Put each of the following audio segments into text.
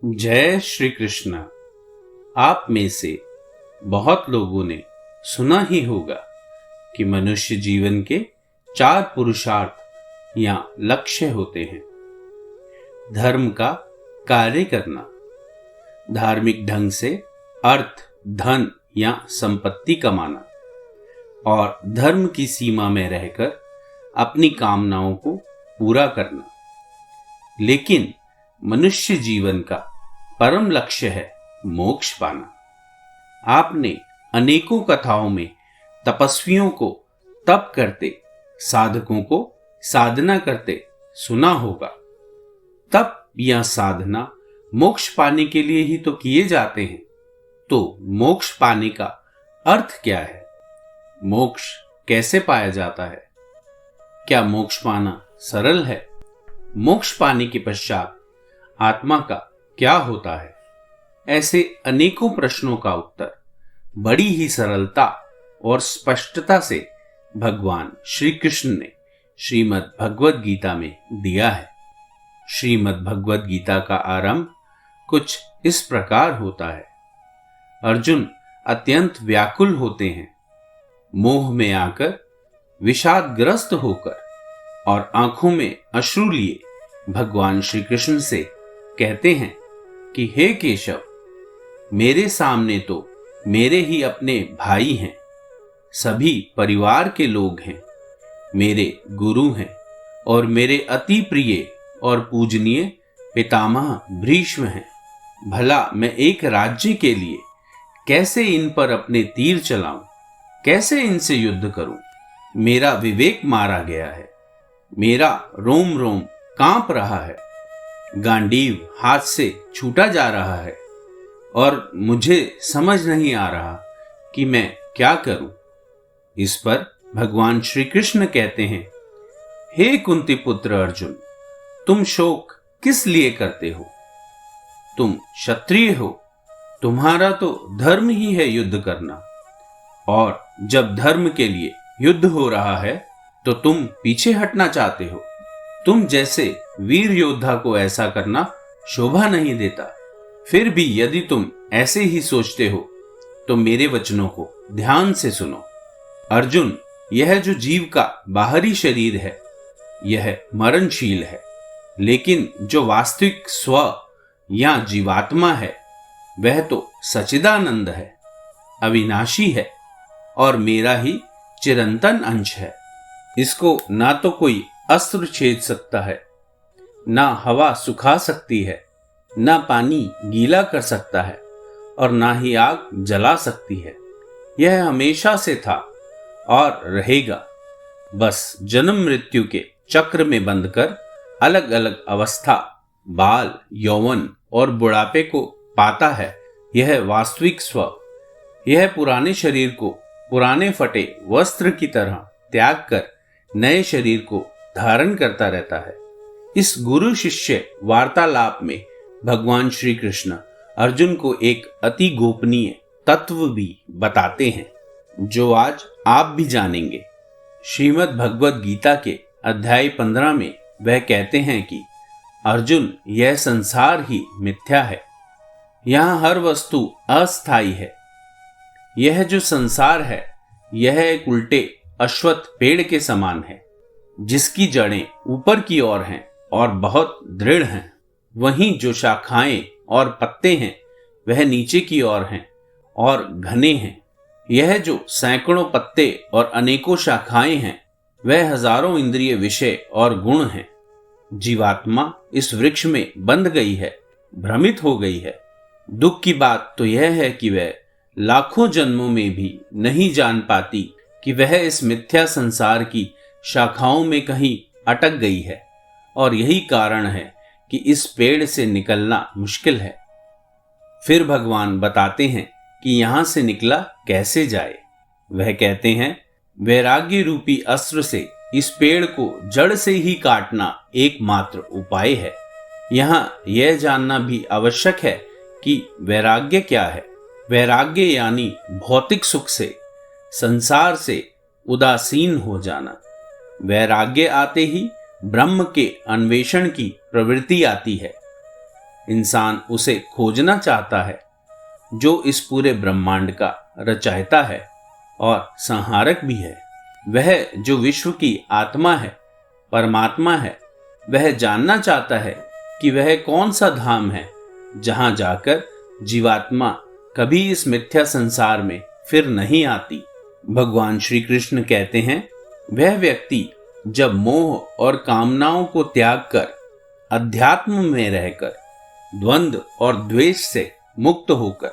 जय श्री कृष्ण। आप में से बहुत लोगों ने सुना ही होगा कि मनुष्य जीवन के 4 पुरुषार्थ या लक्ष्य होते हैं। धर्म का कार्य करना, धार्मिक ढंग से अर्थ, धन या संपत्ति कमाना और धर्म की सीमा में रहकर अपनी कामनाओं को पूरा करना। लेकिन मनुष्य जीवन का परम लक्ष्य है मोक्ष पाना। आपने अनेकों कथाओं में तपस्वियों को तप करते, साधकों को साधना करते सुना होगा। तप या साधना मोक्ष पाने के लिए ही तो किए जाते हैं। तो मोक्ष पाने का अर्थ क्या है? मोक्ष कैसे पाया जाता है? क्या मोक्ष पाना सरल है? मोक्ष पाने के पश्चात आत्मा का क्या होता है? ऐसे अनेकों प्रश्नों का उत्तर बड़ी ही सरलता और स्पष्टता से भगवान श्री कृष्ण ने श्रीमद् भगवद गीता में दिया है। श्रीमद् भगवद गीता का आरंभ कुछ इस प्रकार होता है। अर्जुन अत्यंत व्याकुल होते हैं, मोह में आकर विषादग्रस्त होकर और आंखों में अश्रु लिए भगवान श्री कृष्ण से कहते हैं कि हे केशव, मेरे सामने तो मेरे ही अपने भाई हैं, सभी परिवार के लोग हैं, मेरे गुरु हैं और मेरे अति प्रिय और पूजनीय पितामह भीष्म हैं। भला मैं एक राज्य के लिए कैसे इन पर अपने तीर चलाऊं? कैसे इनसे युद्ध करूं? मेरा विवेक मारा गया है, मेरा रोम रोम कांप रहा है, गांडीव हाथ से छूटा जा रहा है और मुझे समझ नहीं आ रहा कि मैं क्या करूं। इस पर भगवान श्री कृष्ण कहते हैं, हे कुंती पुत्र अर्जुन, तुम शोक किस लिए करते हो? तुम क्षत्रिय हो, तुम्हारा तो धर्म ही है युद्ध करना, और जब धर्म के लिए युद्ध हो रहा है तो तुम पीछे हटना चाहते हो। तुम जैसे वीर योद्धा को ऐसा करना शोभा नहीं देता। फिर भी यदि तुम ऐसे ही सोचते हो तो मेरे वचनों को ध्यान से सुनो। अर्जुन, यह जो जीव का बाहरी शरीर है यह मरणशील है, लेकिन जो वास्तविक स्व या जीवात्मा है वह तो सच्चिदानंद है, अविनाशी है और मेरा ही चिरंतन अंश है। इसको ना तो कोई अस्त्र छेद सकता है, ना हवा सुखा सकती है, ना पानी गीला कर सकता है और ना ही आग जला सकती है। यह हमेशा से था और रहेगा, बस जन्म मृत्यु के चक्र में बंधकर अलग अलग अवस्था, बाल, यौवन और बुढ़ापे को पाता है। यह वास्तविक स्व, यह पुराने शरीर को पुराने फटे वस्त्र की तरह त्याग कर नए शरीर को धारण करता रहता है। इस गुरु शिष्य वार्तालाप में भगवान श्री कृष्ण अर्जुन को एक अति गोपनीय तत्व भी बताते हैं, जो आज आप भी जानेंगे। श्रीमद् भगवद गीता के अध्याय 15 में वह कहते हैं कि अर्जुन, यह संसार ही मिथ्या है, यहाँ हर वस्तु अस्थायी है। यह जो संसार है यह एक उल्टे अश्वत्थ पेड़ के समान है, जिसकी जड़ें ऊपर की ओर हैं और बहुत दृढ़ हैं। वहीं जो शाखाएं और पत्ते हैं वह नीचे की ओर हैं और घने हैं। यह जो सैकड़ों पत्ते और अनेकों शाखाएं हैं वह हजारों इंद्रिय विषय और गुण हैं। जीवात्मा इस वृक्ष में बंध गई है, भ्रमित हो गई है। दुख की बात तो यह है कि वह लाखों जन्मों में भी नहीं जान पाती कि वह इस मिथ्या संसार की शाखाओं में कहीं अटक गई है, और यही कारण है कि इस पेड़ से निकलना मुश्किल है। फिर भगवान बताते हैं कि यहां से निकला कैसे जाए। वह कहते हैं, वैराग्य रूपी अस्त्र से इस पेड़ को जड़ से ही काटना एकमात्र उपाय है। यहां यह जानना भी आवश्यक है कि वैराग्य क्या है। वैराग्य यानी भौतिक सुख से, संसार से उदासीन हो जाना। वैराग्य आते ही ब्रह्म के अन्वेषण की प्रवृत्ति आती है। इंसान उसे खोजना चाहता है, जो इस पूरे ब्रह्मांड का रचयिता है और संहारक भी है। वह जो विश्व की आत्मा है, परमात्मा है, वह जानना चाहता है कि वह कौन सा धाम है जहां जाकर जीवात्मा कभी इस मिथ्या संसार में फिर नहीं आती। भगवान श्री कृष्ण कहते हैं, वह व्यक्ति जब मोह और कामनाओं को त्याग कर अध्यात्म में रहकर द्वंद्व और द्वेष से मुक्त होकर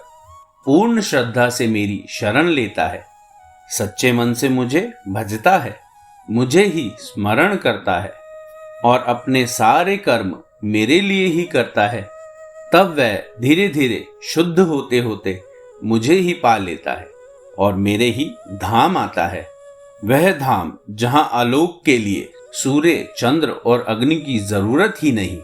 पूर्ण श्रद्धा से मेरी शरण लेता है, सच्चे मन से मुझे भजता है, मुझे ही स्मरण करता है और अपने सारे कर्म मेरे लिए ही करता है, तब वह धीरे धीरे शुद्ध होते होते मुझे ही पा लेता है और मेरे ही धाम आता है। वह धाम जहां आलोक के लिए सूर्य, चंद्र और अग्नि की जरूरत ही नहीं,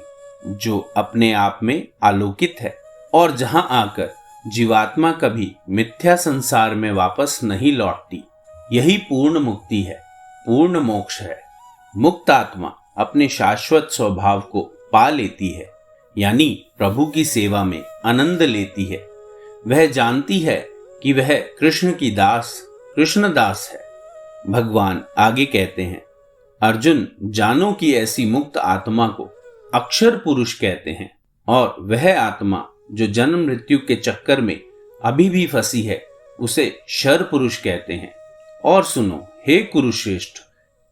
जो अपने आप में आलोकित है और जहां आकर जीवात्मा कभी मिथ्या संसार में वापस नहीं लौटती। यही पूर्ण मुक्ति है, पूर्ण मोक्ष है। मुक्त आत्मा अपने शाश्वत स्वभाव को पा लेती है, यानी प्रभु की सेवा में आनंद लेती है। वह जानती है कि वह कृष्ण की दास, कृष्णदास है। भगवान आगे कहते हैं, अर्जुन, जानो कि ऐसी मुक्त आत्मा को अक्षर पुरुष कहते हैं और वह आत्मा जो जन्म मृत्यु के चक्कर में अभी भी फंसी है, उसे शर पुरुष कहते हैं। और सुनो हे कुरुश्रेष्ठ,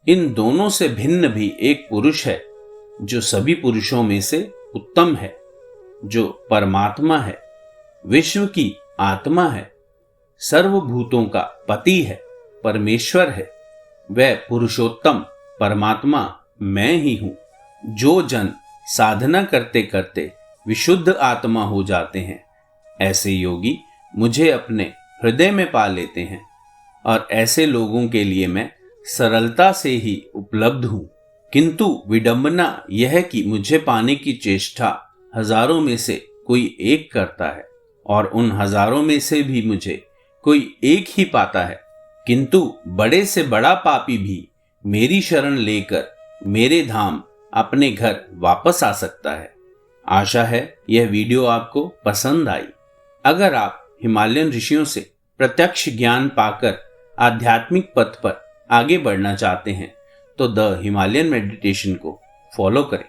इन दोनों से भिन्न भी एक पुरुष है जो सभी पुरुषों में से उत्तम है, जो परमात्मा है, विश्व की आत्मा है, सर्वभूतों का पति है, परमेश्वर है। वह पुरुषोत्तम परमात्मा मैं ही हूं। जो जन साधना करते करते विशुद्ध आत्मा हो जाते हैं, ऐसे योगी मुझे अपने हृदय में पा लेते हैं और ऐसे लोगों के लिए मैं सरलता से ही उपलब्ध हूं। किंतु विडंबना यह है कि मुझे पाने की चेष्टा हजारों में से कोई एक करता है और उन हजारों में से भी मुझे कोई एक ही पाता है। किंतु बड़े से बड़ा पापी भी मेरी शरण लेकर मेरे धाम, अपने घर वापस आ सकता है। आशा है यह वीडियो आपको पसंद आई। अगर आप हिमालयन ऋषियों से प्रत्यक्ष ज्ञान पाकर आध्यात्मिक पथ पर आगे बढ़ना चाहते हैं तो द हिमालयन मेडिटेशन को फॉलो करें।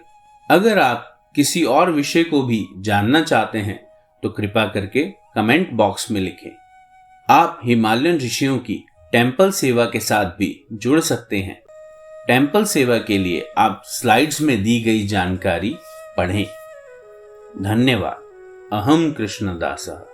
अगर आप किसी और विषय को भी जानना चाहते हैं तो कृपा करके कमेंट बॉक्स में लिखें। आप हिमालयन ऋषियों की टेंपल सेवा के साथ भी जुड़ सकते हैं। टेंपल सेवा के लिए आप स्लाइड्स में दी गई जानकारी पढ़ें। धन्यवाद। अहम कृष्णदासः।